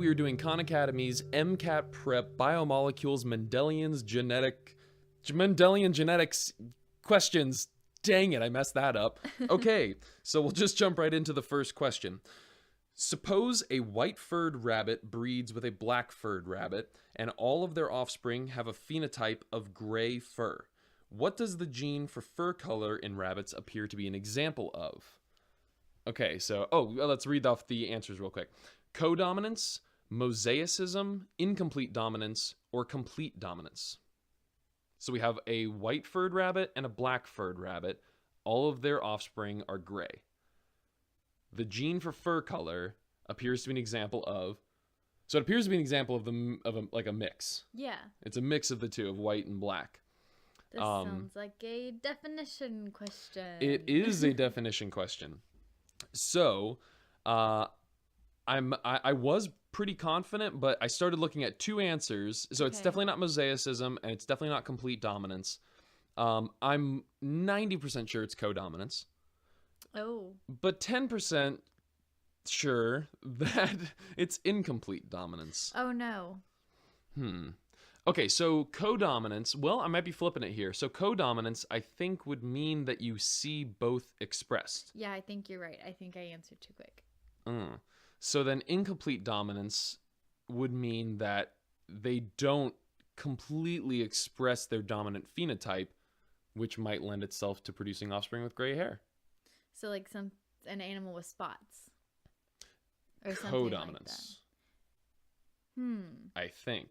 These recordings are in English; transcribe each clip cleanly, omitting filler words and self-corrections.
we are doing Khan Academy's MCAT Prep Biomolecules Mendelian Genetics questions. Dang it, I messed that up. Okay, so we'll just jump right into the first question. Suppose a white-furred rabbit breeds with a black-furred rabbit, and all of their offspring have a phenotype of gray fur. What does the gene for fur color in rabbits appear to be an example of? Okay, so, let's read off the answers real quick. Codominance, mosaicism, incomplete dominance, or complete dominance. So we have a white-furred rabbit and a black-furred rabbit. All of their offspring are gray. The gene for fur color appears to be an example of... So it appears to be an example of a mix. Yeah. It's a mix of the two, of white and black. This sounds like a definition question. It is a definition question. So, I was pretty confident, but I started looking at two answers. So it's definitely not mosaicism, and it's definitely not complete dominance. I'm 90% sure it's codominance. Oh. But 10% sure that it's incomplete dominance. Oh, no. Okay, so codominance, well, I might be flipping it here. So codominance, I think, would mean that you see both expressed. Yeah, I think you're right. I think I answered too quick. So then incomplete dominance would mean that they don't completely express their dominant phenotype, which might lend itself to producing offspring with gray hair. So like an animal with spots. Or something Codominance. Like that.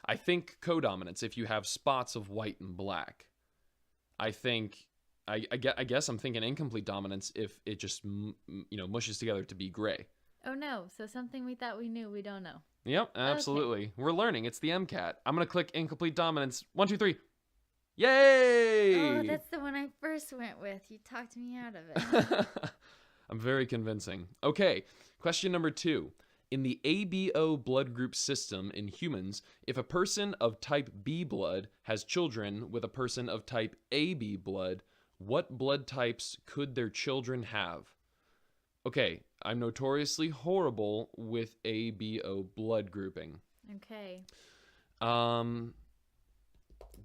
I think codominance, if you have spots of white and black. I guess I'm thinking incomplete dominance if it just mushes together to be gray. Oh no, so something we thought we knew we don't know. Yep, absolutely. Okay. We're learning. It's the MCAT. I'm going to click incomplete dominance. 1, 2, 3. Yay! Oh, that's the one I first went with. You talked me out of it. I'm very convincing. Okay, question number 2. In the ABO blood group system in humans, if a person of type B blood has children with a person of type AB blood, what blood types could their children have? Okay, I'm notoriously horrible with ABO blood grouping. Okay.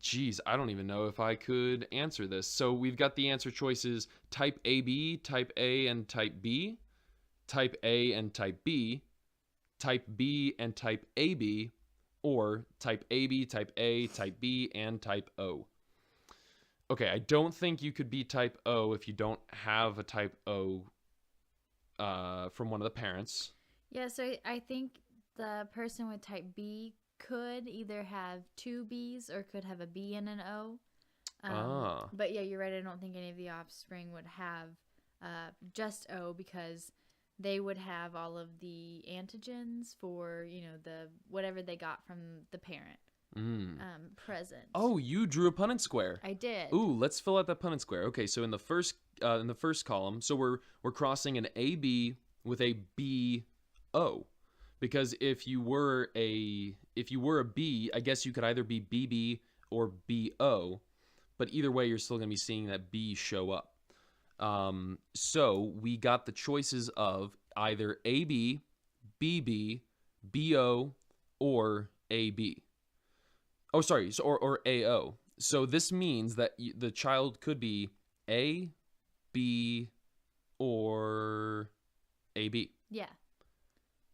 Geez, I don't even know if I could answer this. So we've got the answer choices type AB, type A, and type B, type A and type B, type B and type AB, or type AB, type A, type B, and type O. Okay, I don't think you could be type O if you don't have a type O from one of the parents. Yeah, so I think the person with type B could either have 2 B's or could have a B and an O. But yeah, you're right. I don't think any of the offspring would have just O because they would have all of the antigens for, the whatever they got from the parent present. Oh, you drew a Punnett square. I did. Ooh, let's fill out that Punnett square. Okay, so in the first column, so we're crossing an AB with a BO. Because if you were a B, I guess you could either be BB or BO, but either way, you're still going to be seeing that B show up. So we got the choices of either AB, BB, BO, or AB. Oh, sorry, or AO. So this means that the child could be A, B, or AB. Yeah.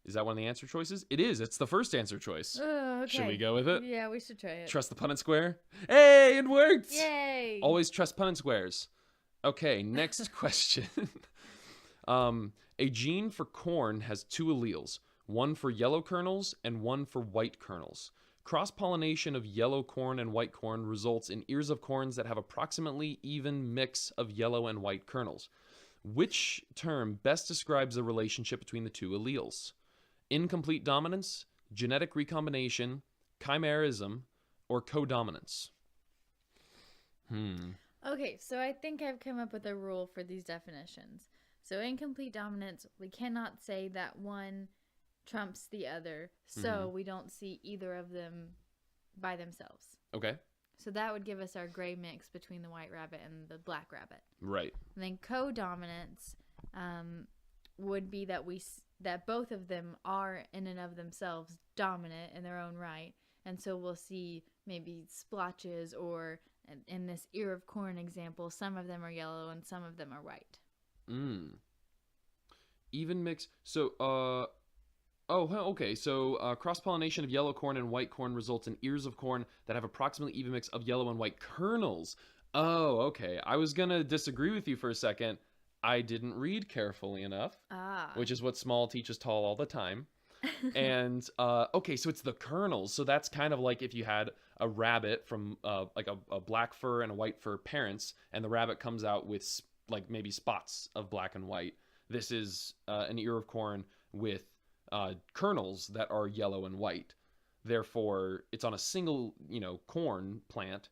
Is that one of the answer choices? It is. It's the first answer choice. Oh, okay. Should we go with it? Yeah, we should try it. Trust the Punnett square? Hey, it worked! Yay! Always trust Punnett squares. Okay, next question. A gene for corn has 2 alleles, one for yellow kernels and one for white kernels. Cross-pollination of yellow corn and white corn results in ears of corns that have approximately even mix of yellow and white kernels. Which term best describes the relationship between the 2 alleles? Incomplete dominance, genetic recombination, chimerism, or codominance? Okay, so I think I've come up with a rule for these definitions. So incomplete dominance, we cannot say that one trumps the other, so we don't see either of them by themselves. Okay. So that would give us our gray mix between the white rabbit and the black rabbit. Right. And then codominance would be that we that both of them are in and of themselves dominant in their own right. And so we'll see maybe splotches, or in this ear of corn example, some of them are yellow and some of them are white. Even mix. So, okay. So, cross-pollination of yellow corn and white corn results in ears of corn that have approximately even mix of yellow and white kernels. Oh, okay. I was going to disagree with you for a second. I didn't read carefully enough, which is what small teaches tall all the time. And, okay, so it's the kernels. So that's kind of like if you had a rabbit from, like a black fur and a white fur parents, and the rabbit comes out with, like, maybe spots of black and white. This is an ear of corn with kernels that are yellow and white. Therefore, it's on a single, corn plant.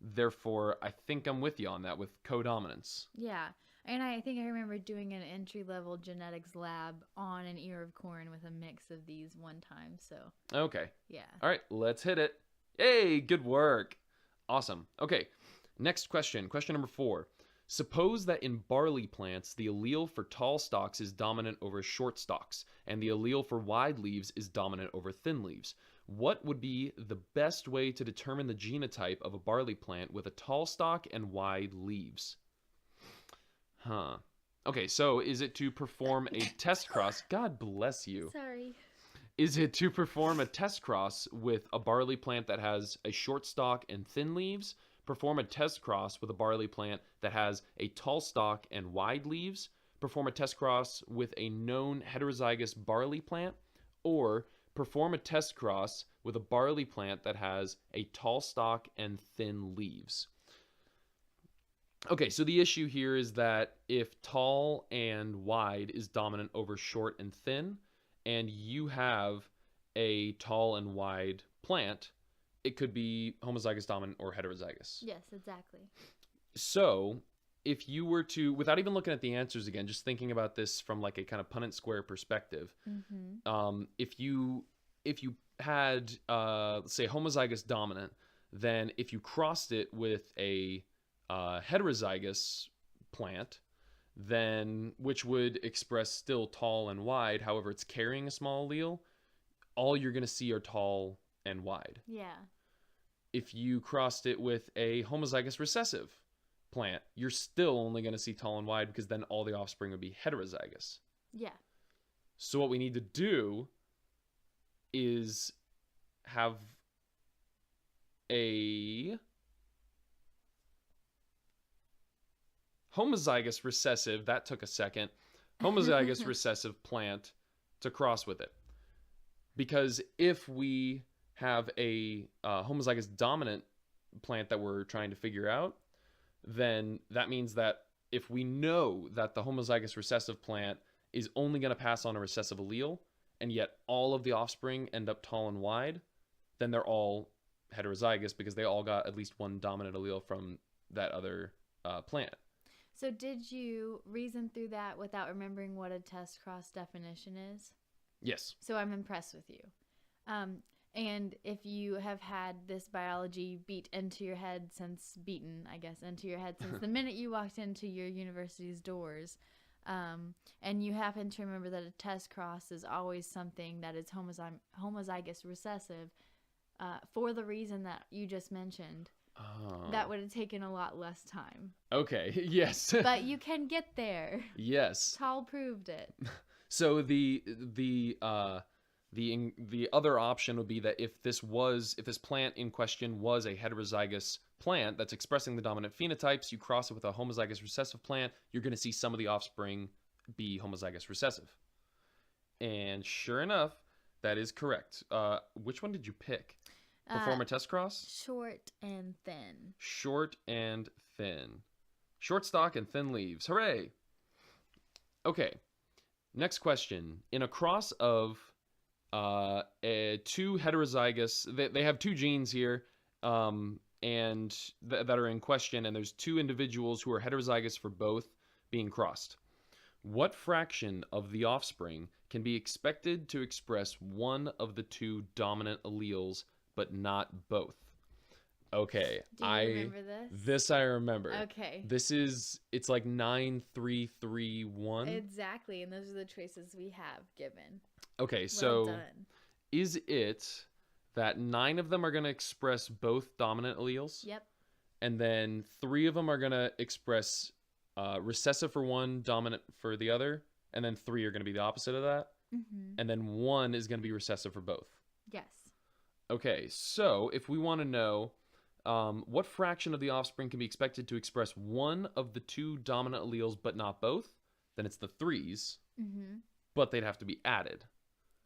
Therefore, I think I'm with you on that with codominance. Yeah. And I think I remember doing an entry-level genetics lab on an ear of corn with a mix of these one time. So, okay. Yeah. All right, let's hit it. Hey, good work. Awesome. Okay, next question. Question number 4. Suppose that in barley plants, the allele for tall stalks is dominant over short stalks, and the allele for wide leaves is dominant over thin leaves. What would be the best way to determine the genotype of a barley plant with a tall stalk and wide leaves? Okay, so is it to perform a test cross? God bless you. Sorry. Is it to perform a test cross with a barley plant that has a short stalk and thin leaves? Perform a test cross with a barley plant that has a tall stalk and wide leaves? Perform a test cross with a known heterozygous barley plant? Or perform a test cross with a barley plant that has a tall stalk and thin leaves? Okay, so the issue here is that if tall and wide is dominant over short and thin, and you have a tall and wide plant, it could be homozygous dominant or heterozygous. Yes, exactly. So if you were to, without even looking at the answers again, just thinking about this from like a kind of Punnett square perspective, if you had, let's say, homozygous dominant, then if you crossed it with a heterozygous plant, then which would express still tall and wide, however it's carrying a small allele, all you're going to see are tall and wide. Yeah. If you crossed it with a homozygous recessive plant, you're still only going to see tall and wide, because then all the offspring would be heterozygous. Yeah. So what we need to do is have a homozygous recessive, that took a second, homozygous recessive plant to cross with it. Because if we have a homozygous dominant plant that we're trying to figure out, then that means that if we know that the homozygous recessive plant is only going to pass on a recessive allele, and yet all of the offspring end up tall and wide, then they're all heterozygous because they all got at least one dominant allele from that other plant. So did you reason through that without remembering what a test cross definition is? Yes. So I'm impressed with you. And if you have had this biology beaten into your head since the minute you walked into your university's doors, and you happen to remember that a test cross is always something that is homozygous recessive, for the reason that you just mentioned, that would have taken a lot less time. Okay, yes. But you can get there. Yes. Tall proved it. So the other option would be that if this plant in question was a heterozygous plant that's expressing the dominant phenotypes, you cross it with a homozygous recessive plant, you're going to see some of the offspring be homozygous recessive. And sure enough, that is correct. Which one did you pick? Perform a test cross? Short and thin. Short and thin. Short stalk and thin leaves. Hooray! Okay. Next question. In a cross of two heterozygous, they have two genes here, and that are in question, and there's two individuals who are heterozygous for both being crossed. What fraction of the offspring can be expected to express one of the two dominant alleles, but not both? Okay. Do you remember this? This I remember. Okay. It's like 9331. Exactly, and those are the choices we have given. Okay, Well so done. is it that 9 of them are going to express both dominant alleles? Yep. And then 3 of them are going to express recessive for one, dominant for the other, and then 3 are going to be the opposite of that? Mm-hmm. And then 1 is going to be recessive for both? Yes. Okay, so if we want to know what fraction of the offspring can be expected to express one of the 2 dominant alleles but not both, then it's the 3s, but they'd have to be added.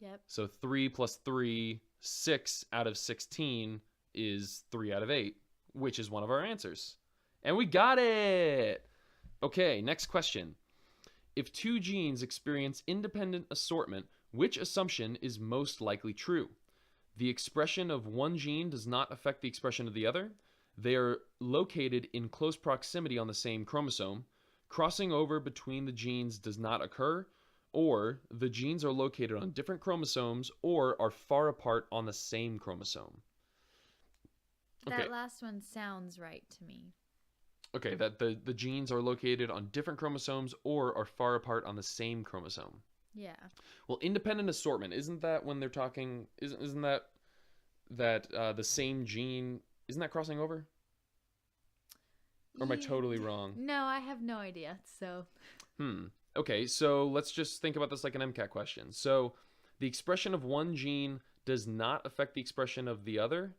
Yep. So 3 plus 3, 6 out of 16 is 3 out of 8, which is one of our answers. And we got it! Okay, next question. If 2 genes experience independent assortment, which assumption is most likely true? The expression of one gene does not affect the expression of the other. They are located in close proximity on the same chromosome. Crossing over between the genes does not occur, or the genes are located on different chromosomes or are far apart on the same chromosome. Okay. That last one sounds right to me. Okay, that the genes are located on different chromosomes or are far apart on the same chromosome. Yeah. Well, independent assortment, isn't that when they're talking, isn't that the same gene, isn't that crossing over? Or am I totally wrong? No, I have no idea. So. Okay, so let's just think about this like an MCAT question. So the expression of one gene does not affect the expression of the other?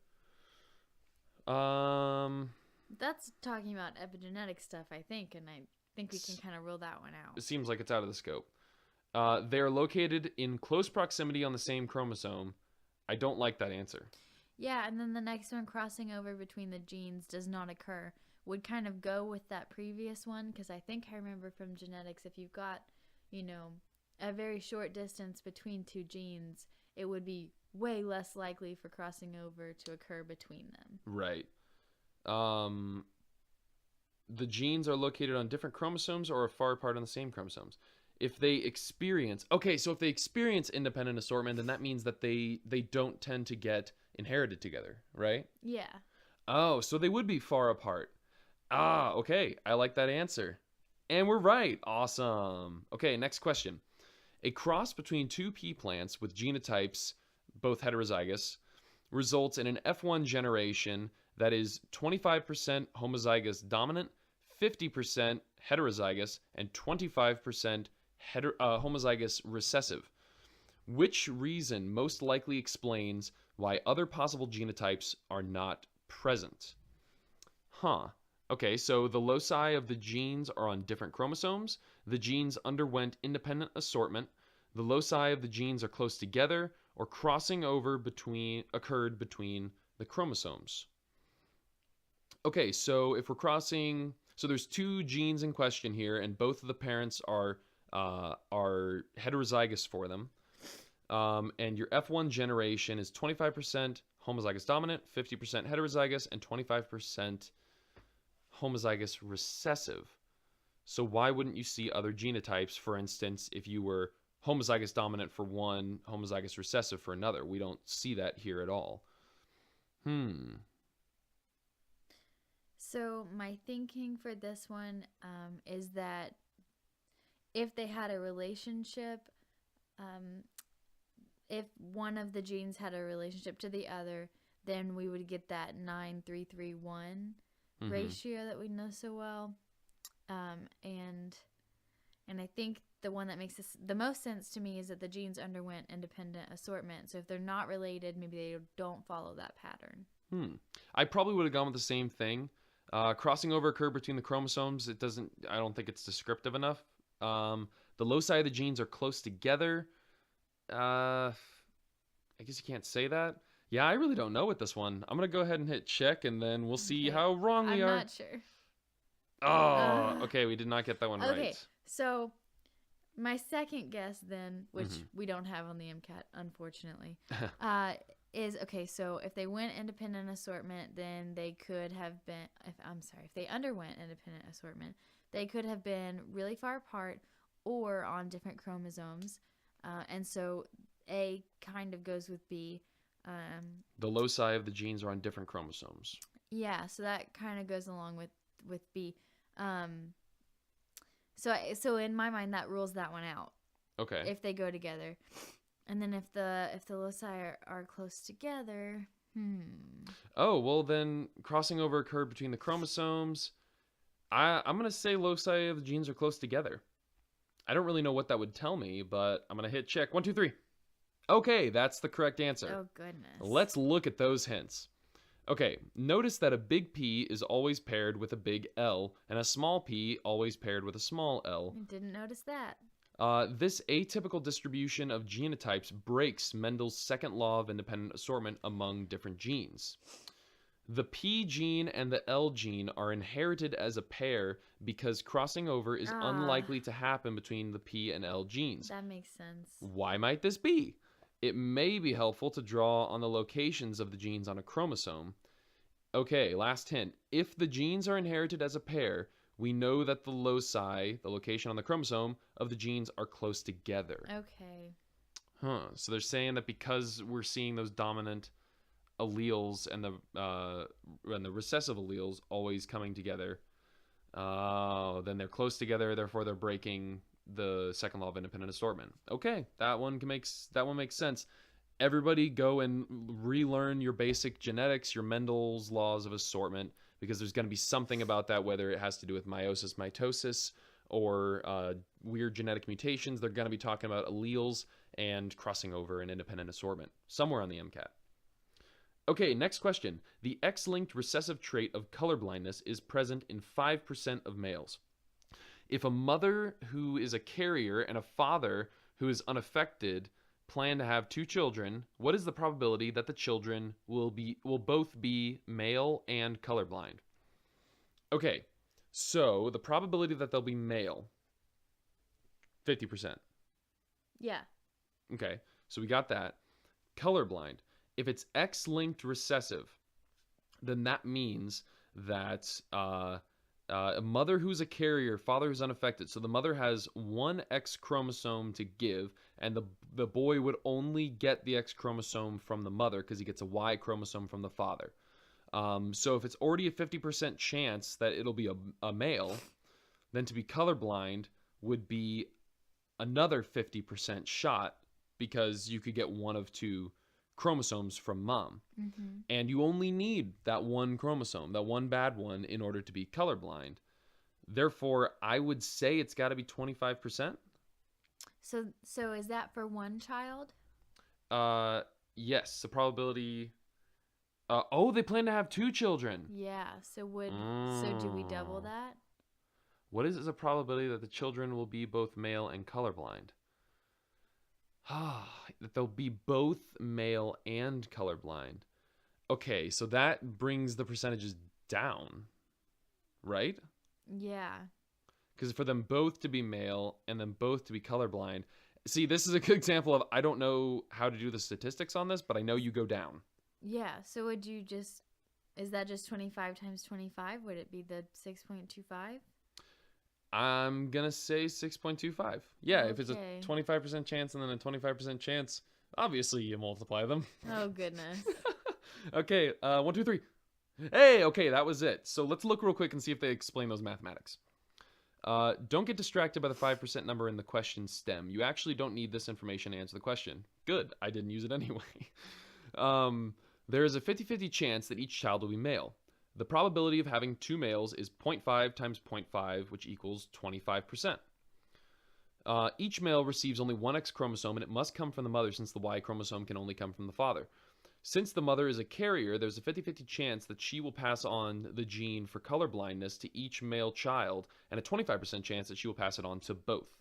That's talking about epigenetic stuff, I think, and I think we can kind of rule that one out. It seems like it's out of the scope. They are located in close proximity on the same chromosome. I don't like that answer. Yeah, and then the next one, crossing over between the genes does not occur, would kind of go with that previous one, because I think I remember from genetics, if you've got, a very short distance between 2 genes, it would be way less likely for crossing over to occur between them. Right. The genes are located on different chromosomes or are far apart on the same chromosomes. If they experience independent assortment, then that means that they don't tend to get inherited together, right? Yeah. Oh, so they would be far apart. Okay. I like that answer. And we're right. Awesome. Okay, next question. A cross between 2 pea plants with genotypes, both heterozygous, results in an F1 generation that is 25% homozygous dominant, 50% heterozygous, and 25% homozygous recessive. Which reason most likely explains why other possible genotypes are not present? Okay, so the loci of the genes are on different chromosomes. The genes underwent independent assortment. The loci of the genes are close together, or crossing over occurred between the chromosomes. Okay, so if we're crossing, so there's 2 genes in question here, and both of the parents are heterozygous for them. And your F1 generation is 25% homozygous dominant, 50% heterozygous, and 25% homozygous recessive. So why wouldn't you see other genotypes, for instance, if you were homozygous dominant for one, homozygous recessive for another? We don't see that here at all. So my thinking for this one is that if they had a relationship, if one of the genes had a relationship to the other, then we would get that 9-3-3-1 ratio that we know so well. And I think the one that makes this the most sense to me is that the genes underwent independent assortment. So if they're not related, maybe they don't follow that pattern. I probably would have gone with the same thing. Crossing over occurred between the chromosomes. I don't think it's descriptive enough. The loci of the genes are close together. I guess you can't say that. Yeah, I really don't know with this one. I'm going to go ahead and hit check, and then we'll see how wrong we are. I'm not sure. Okay, we did not get that one right. Okay, so my second guess then, which we don't have on the MCAT, unfortunately, is, okay, so if they went independent assortment, then they could have been, if they underwent independent assortment, they could have been really far apart or on different chromosomes. And so A kind of goes with B. The loci of the genes are on different chromosomes. Yeah, so that kind of goes along with B. So in my mind, that rules that one out. Okay. If they go together, and then if the loci are close together, Oh, well then crossing over occurred between the chromosomes. I'm gonna say loci of the genes are close together. I don't really know what that would tell me, but I'm gonna hit check. 1, 2, 3. Okay, that's the correct answer. Oh goodness. Let's look at those hints. Okay, notice that a big P is always paired with a big L, and a small p always paired with a small l. I didn't notice that. This atypical distribution of genotypes breaks Mendel's second law of independent assortment among different genes. The P gene and the L gene are inherited as a pair because crossing over is unlikely to happen between the P and L genes. That makes sense. Why might this be? It may be helpful to draw on the locations of the genes on a chromosome. Okay, last hint. If the genes are inherited as a pair, we know that the loci, the location on the chromosome, of the genes are close together. Okay. So they're saying that because we're seeing those dominant alleles and the recessive alleles always coming together, then they're close together, therefore they're breaking the second law of independent assortment. Okay, that one makes sense. Everybody go and relearn your basic genetics, your Mendel's laws of assortment, because there's going to be something about that, whether it has to do with meiosis, mitosis, or weird genetic mutations. They're going to be talking about alleles and crossing over and independent assortment somewhere on the MCAT. Okay, next question. The X-linked recessive trait of colorblindness is present in 5% of males. If a mother who is a carrier and a father who is unaffected plan to have 2 children, what is the probability that the children will both be male and colorblind? Okay, so the probability that they'll be male, 50%. Yeah. Okay, so we got that. Colorblind. If it's X-linked recessive, then that means that a mother who's a carrier, father who's unaffected. So the mother has 1 X chromosome to give, and the boy would only get the X chromosome from the mother because he gets a Y chromosome from the father. So if it's already a 50% chance that it'll be a male, then to be colorblind would be another 50% shot because you could get one of 2 chromosomes from mom. Mm-hmm. And you only need that 1 chromosome, that 1 bad one, in order to be colorblind. Therefore, I would say it's got to be 25%. So is that for 1 child? Yes, the probability. They plan to have 2 children. Yeah. So do we double that? What is the probability that the children will be both male and colorblind? That they'll be both male and colorblind. Okay, so that brings the percentages down, right? Yeah. Because for them both to be male and them both to be colorblind. See, this is a good example of I don't know how to do the statistics on this, but I know you go down. Yeah, so is that just 25 times 25? Would it be the 6.25? I'm going to say 6.25. Yeah, okay. If it's a 25% chance and then a 25% chance, obviously you multiply them. Oh, goodness. Okay, 1, 2, 3. Hey, okay, that was it. So let's look real quick and see if they explain those mathematics. Don't get distracted by the 5% number in the question stem. You actually don't need this information to answer the question. Good, I didn't use it anyway. There is a 50-50 chance that each child will be male. The probability of having 2 males is 0.5 times 0.5, which equals 25%. Each male receives only 1 X chromosome, and it must come from the mother since the Y chromosome can only come from the father. Since the mother is a carrier, there's a 50-50 chance that she will pass on the gene for colorblindness to each male child, and a 25% chance that she will pass it on to both.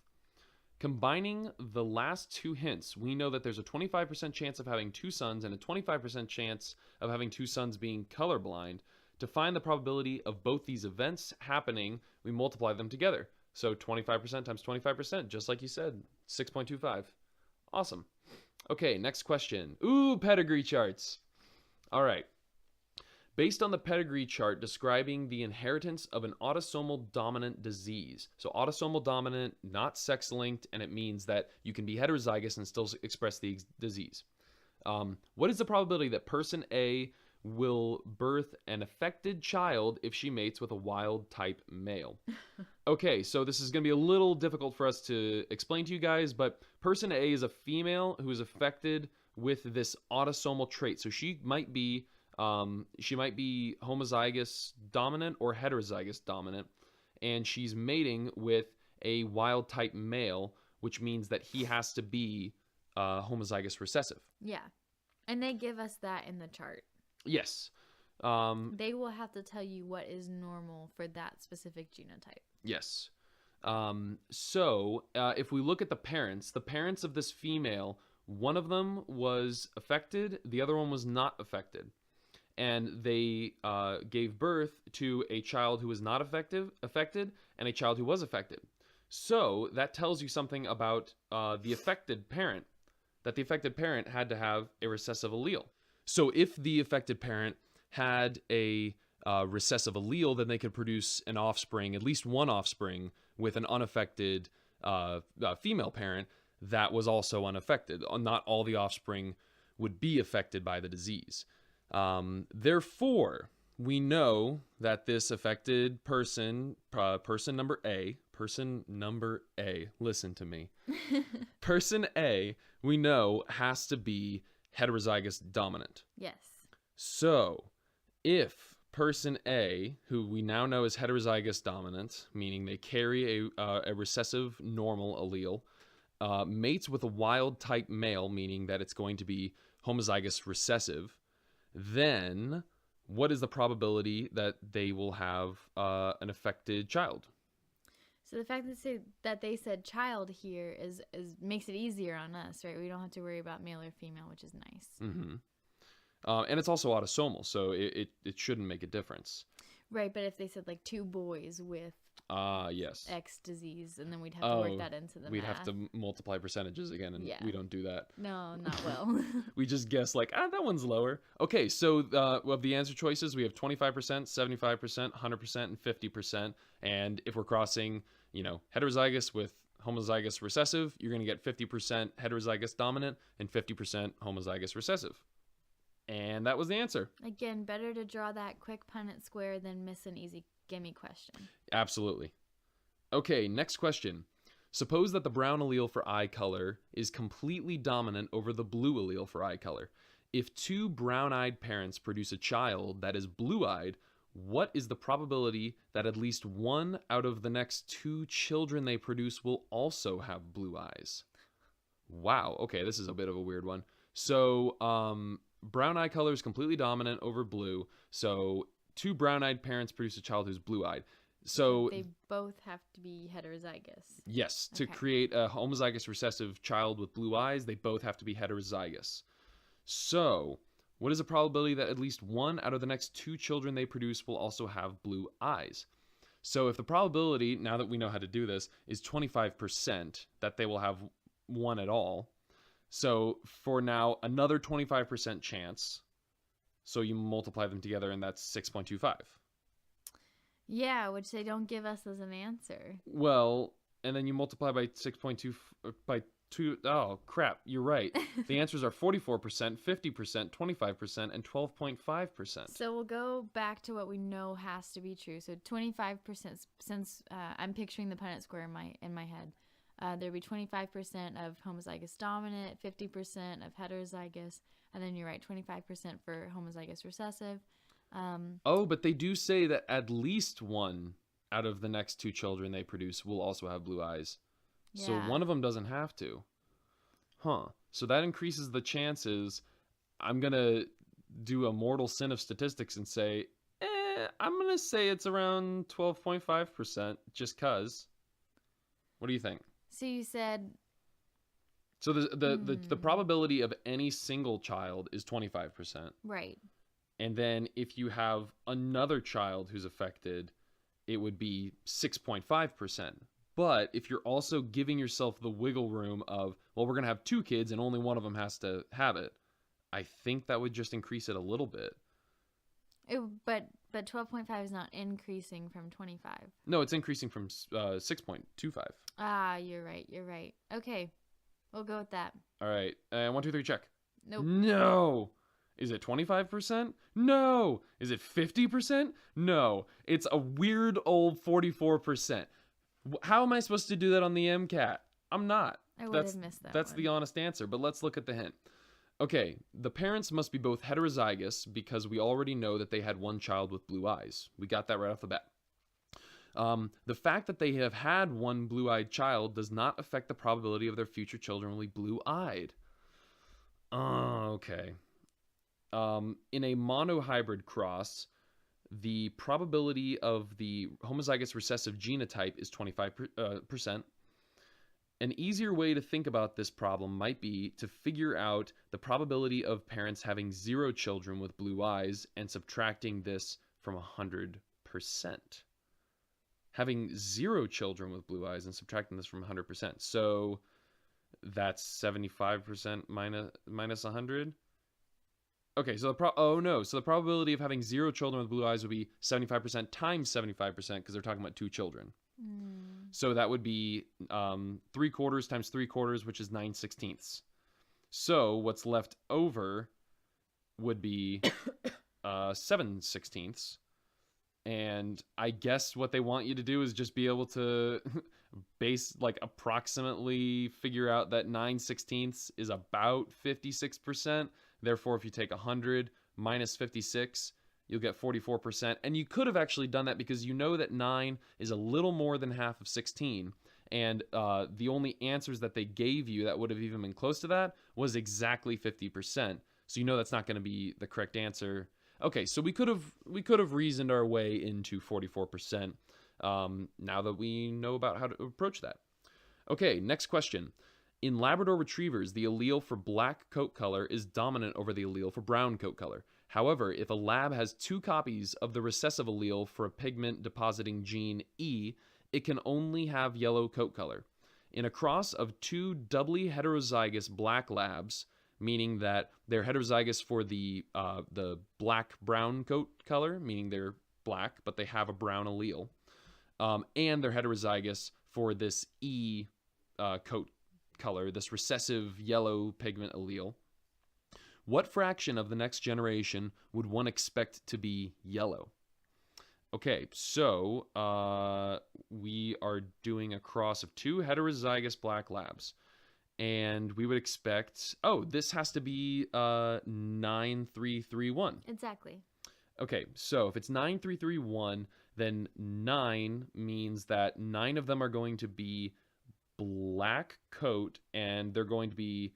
Combining the last 2 hints, we know that there's a 25% chance of having 2 sons and a 25% chance of having 2 sons being colorblind. To find the probability of both these events happening, we multiply them together. So 25% times 25%, just like you said, 6.25. Awesome. Okay, next question. Ooh, pedigree charts. All right. Based on the pedigree chart describing the inheritance of an autosomal dominant disease. So autosomal dominant, not sex-linked, and it means that you can be heterozygous and still express the disease. What is the probability that person A will birth an affected child if she mates with a wild-type male. Okay, so this is going to be a little difficult for us to explain to you guys, but person A is a female who is affected with this autosomal trait. So she might be homozygous dominant or heterozygous dominant, and she's mating with a wild-type male, which means that he has to be homozygous recessive. Yeah. And they give us that in the chart. Yes. They will have to tell you what is normal for that specific genotype. Yes. So if we look at the parents of this female, one of them was affected, the other one was not affected. And they gave birth to a child who was not affected and a child who was affected. So that tells you something about the affected parent, that the affected parent had to have a recessive allele. So if the affected parent had a recessive allele, then they could produce an offspring, at least one offspring, with an unaffected female parent that was also unaffected. Not all the offspring would be affected by the disease. Therefore, we know that this affected person number A, listen to me. Person A, we know, has to be heterozygous dominant. Yes. So, if person A, who we now know is heterozygous dominant, meaning they carry a recessive normal allele, mates with a wild-type male, meaning that it's going to be homozygous recessive, then what is the probability that they will have an affected child? So the fact that they said child here is makes it easier on us, right? We don't have to worry about male or female, which is nice. Mm-hmm. And it's also autosomal, so it shouldn't make a difference. Right, but if they said like two boys with yes, X disease, and then we'd have to work that into the we'd math. have to multiply percentages again, and we don't do that. No, not well. We just guess like, that one's lower. Okay, so of the answer choices, we have 25%, 75%, 100%, and 50%. And if we're crossing, heterozygous with homozygous recessive, you're going to get 50% heterozygous dominant and 50% homozygous recessive. And that was the answer. Again, better to draw that quick Punnett square than miss an easy gimme question. Absolutely. Okay, next question. Suppose that the brown allele for eye color is completely dominant over the blue allele for eye color. If two brown-eyed parents produce a child that is blue-eyed, what is the probability that at least one out of the next two children they produce will also have blue eyes? Wow. Okay, this is a bit of a weird one. So, brown eye color is completely dominant over blue. So two brown-eyed parents produce a child who's blue-eyed. So they both have to be heterozygous. Yes, to create a homozygous recessive child with blue eyes, they both have to be heterozygous. So what is the probability that at least one out of the next two children they produce will also have blue eyes? So if the probability, now that we know how to do this, is 25% that they will have one at all, so for now, another 25% chance. So you multiply them together, and that's 6.25. Yeah, which they don't give us as an answer. Well, and then you multiply by 6.2 by 2. Oh, crap. You're right. The answers are 44%, 50%, 25%, and 12.5%. So we'll go back to what we know has to be true. So 25%, since I'm picturing the Punnett square in my head. There'd be 25% of homozygous dominant, 50% of heterozygous, and then you're right, 25% for homozygous recessive. But they do say that at least one out of the next two children they produce will also have blue eyes. Yeah. So one of them doesn't have to. So that increases the chances. I'm going to do a mortal sin of statistics and say, I'm going to say it's around 12.5% just because. What do you think? So you said... So the probability of any single child is 25%. Right. And then if you have another child who's affected, it would be 6.5%. But if you're also giving yourself the wiggle room of, well, we're going to have two kids and only one of them has to have it, I think that would just increase it a little bit. But 12.5 is not increasing from 25. No, it's increasing from 6.25. You're right. Okay, we'll go with that. All right. 1, 2, 3, check. Nope. No. Is it 25%? No. Is it 50%? No. It's a weird old 44%. How am I supposed to do that on the MCAT? I'm not. I would have missed that. That's the honest answer, but let's look at the hint. Okay, the parents must be both heterozygous because we already know that they had one child with blue eyes. We got that right off the bat. The fact that they have had one blue-eyed child does not affect the probability of their future children will be blue-eyed. Okay. In a monohybrid cross, the probability of the homozygous recessive genotype is 25%. An easier way to think about this problem might be to figure out the probability of parents having 0 children with blue eyes and subtracting this from 100%. Having 0 children with blue eyes and subtracting this from 100%. So that's 75% minus 100. Okay, so the probability of having 0 children with blue eyes would be 75% times 75% because they're talking about 2 children. So that would be 3/4 times 3/4, which is 9/16. So what's left over would be 7/16. And I guess what they want you to do is just be able to approximately figure out that 9/16 is about 56%. Therefore, if you take 100 minus 56, you'll get 44%. And you could have actually done that because you know that 9 is a little more than half of 16. And the only answers that they gave you that would have even been close to that was exactly 50%. So you know that's not going to be the correct answer. Okay, so we could have reasoned our way into 44%. Now that we know about how to approach that. Okay, next question. In Labrador Retrievers, the allele for black coat color is dominant over the allele for brown coat color. However, if a lab has 2 copies of the recessive allele for a pigment depositing gene E, it can only have yellow coat color. In a cross of 2 doubly heterozygous black labs, meaning that they're heterozygous for the black-brown coat color, meaning they're black, but they have a brown allele, and they're heterozygous for this E coat color, this recessive yellow pigment allele. What fraction of the next generation would one expect to be yellow? Okay, so we are doing a cross of 2 heterozygous black labs. And we would expect, this has to be 9331. Exactly. Okay, so if it's 9331, then 9 means that 9 of them are going to be black coat, and they're going to be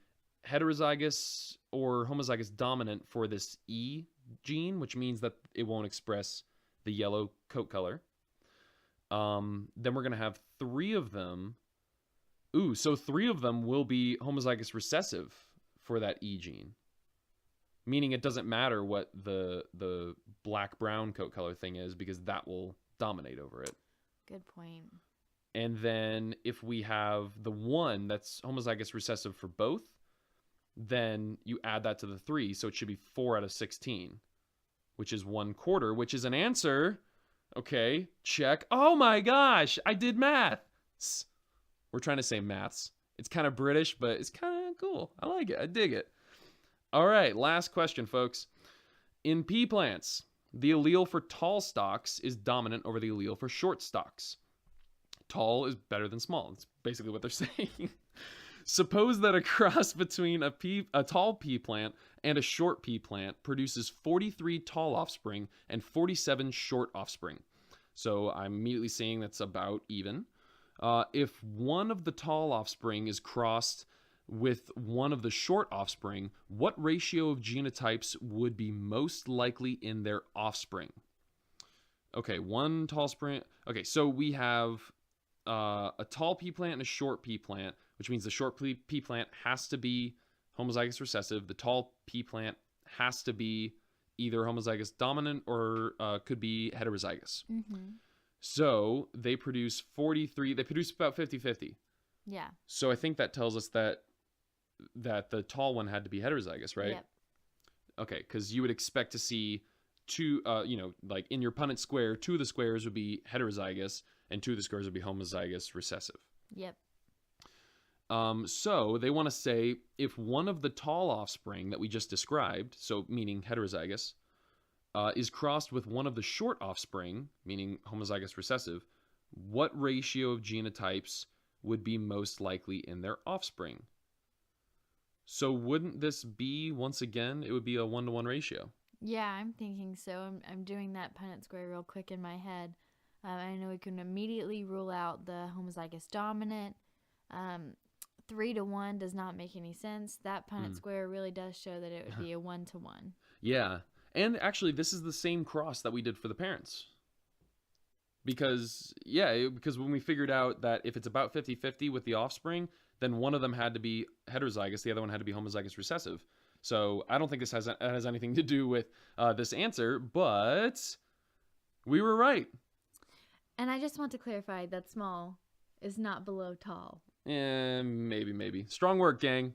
heterozygous or homozygous dominant for this E gene, which means that it won't express the yellow coat color. Then we're going to have 3 of them. So 3 of them will be homozygous recessive for that E gene. Meaning it doesn't matter what the black-brown coat color thing is because that will dominate over it. Good point. And then if we have the 1 that's homozygous recessive for both, then you add that to the 3, so it should be 4 out of 16, which is 1/4, which is an answer. Okay, check. Oh my gosh, I did maths. We're trying to say maths. It's kind of British, but it's kind of cool. I like it. I dig it. All right, last question, folks. In pea plants, the allele for tall stalks is dominant over the allele for short stalks. Tall is better than small. That's basically what they're saying. Suppose that a cross between a tall pea plant and a short pea plant produces 43 tall offspring and 47 short offspring. So I'm immediately saying that's about even. If one of the tall offspring is crossed with one of the short offspring, what ratio of genotypes would be most likely in their offspring? Okay, one tall spring. Okay, so we have a tall pea plant and a short pea plant, which means the short pea plant has to be homozygous recessive. The tall pea plant has to be either homozygous dominant or could be heterozygous. Mm-hmm. So they produce 43. They produce about 50-50. Yeah. So I think that tells us that the tall one had to be heterozygous, right? Yep. Okay, because you would expect to see 2, like in your Punnett square, 2 of the squares would be heterozygous and 2 of the squares would be homozygous recessive. Yep. So they want to say if one of the tall offspring that we just described, so meaning heterozygous, is crossed with one of the short offspring, meaning homozygous recessive, what ratio of genotypes would be most likely in their offspring? So wouldn't this be, once again, it would be a 1-to-1 ratio? Yeah, I'm thinking so. I'm doing that Punnett square real quick in my head. I know we can immediately rule out the homozygous dominant. 3-to-1 does not make any sense. That Punnett square really does show that it would be a 1-to-1. Yeah. And actually, this is the same cross that we did for the parents. Because when we figured out that if it's about 50-50 with the offspring, then one of them had to be heterozygous, the other one had to be homozygous recessive. So I don't think this has anything to do with this answer, but we were right. And I just want to clarify that small is not below tall. Maybe. Strong work, gang.